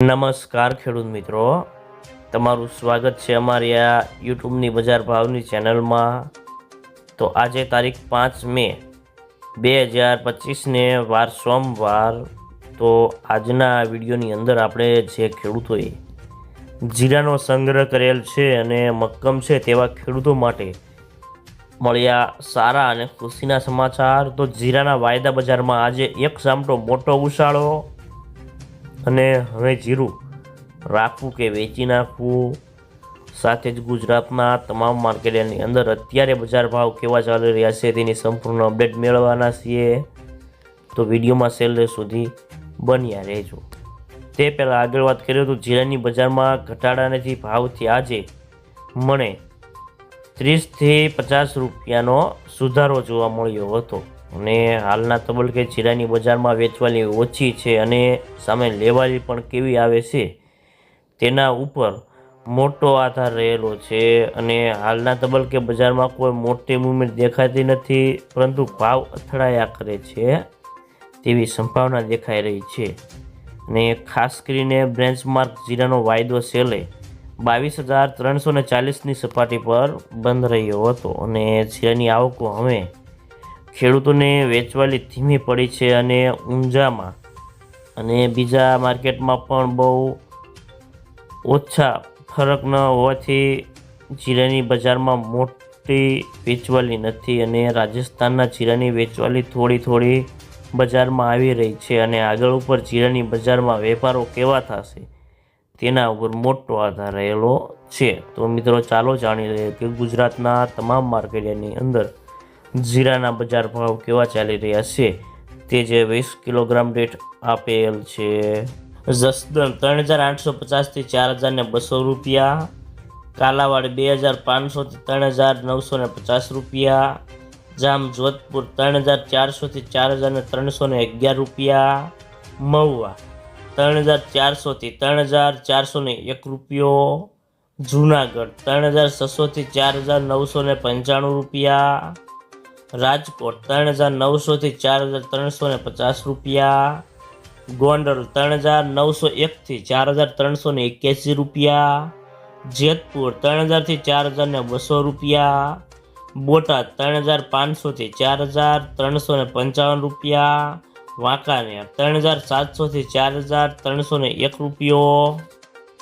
નમસ્કાર ખેડૂત મિત્રો, તમારું સ્વાગત છે અમારી આ યુટ્યુબની બજાર ભાવની ચેનલમાં। તો આજે તારીખ 5 મે 2025ને વાર સોમવાર। તો આજના વિડીયોની અંદર આપણે જે ખેડૂતોએ જીરાનો સંગ્રહ કરેલ છે અને મક્કમ છે તેવા ખેડૂતો માટે મળ્યા સારા અને ખુશીના સમાચાર। તો જીરાના વાયદા બજારમાં આજે એક સામટો મોટો ઉછાળો અને હવે જીરું રાખવું કે વેચી નાખવું, સાથે જ ગુજરાતના તમામ માર્કેટની અંદર અત્યારે બજાર ભાવ કેવા ચાલી રહ્યા છે તેની સંપૂર્ણ અપડેટ મેળવવાના છીએ। તો વિડીયોમાં છેલ્લે સુધી બન્યા રહેજો। તે પહેલાં આગળ વાત કરીએ તો જીરાની બજારમાં ઘટાડાથી ભાવથી આજે મને 30 થી 50 રૂપિયાનો સુધારો જોવા મળ્યો હતો અને હાલના તબક્કે જીરાની બજારમાં વેચવાલી ઓછી છે અને સામે લેવાલી પણ કેવી આવે છે તેના ઉપર મોટો આધાર રહેલો છે અને હાલના તબક્કે બજારમાં કોઈ મોટી મૂવમેન્ટ દેખાતી નથી, પરંતુ ભાવ અથડાયા કરે છે તેવી સંભાવના દેખાઈ રહી છે। અને ખાસ કરીને બેન્ચમાર્ક જીરાનો વાયદો છેલ્લે 22,340ની સપાટી પર બંધ રહ્યો હતો અને જીરાની આવકો હવે ખેડૂતોને વેચવાલી ધીમી પડી છે અને ઊંઝામાં અને બીજા માર્કેટમાં પણ બહુ ઓછા ફરક ન હોવાથી જીરાની બજારમાં મોટી વેચવાલી નથી અને રાજસ્થાનના જીરાની વેચવાલી થોડી બજારમાં આવી રહી છે અને આગળ ઉપર જીરાની બજારમાં વેપારો કેવા થશે તેના ઉપર મોટો આધાર રહેલો છે। તો મિત્રો ચાલો જાણી લઈએ કે ગુજરાતના તમામ માર્કેટની અંદર જીરાના બજાર ભાવ કેવા ચાલી રહ્યા છે તે જે 20 કિલોગ્રામ દીઠ આપેલ છે। જસદણ 3,850 થી 4,200 રૂપિયા, કાલાવાડ 2,500 થી 3,950 રૂપિયા, જામ જોધપુર 3,400 થી 4,311 રૂપિયા, મહુવા 3,400 થી 3,401 રૂપિયો, જૂનાગઢ 3,600 થી 4,995 રૂપિયા, રાજકોટ 3,900 થી 4,350 રૂપિયા, ગોંડલ 3,901 થી 4,381 રૂપિયા, જેતપુર 3,000 થી 4,200 રૂપિયા, બોટાદ 3,500 થી 4,355 રૂપિયા, વાંકાનેર 3,700 થી 4,301 રૂપિયો,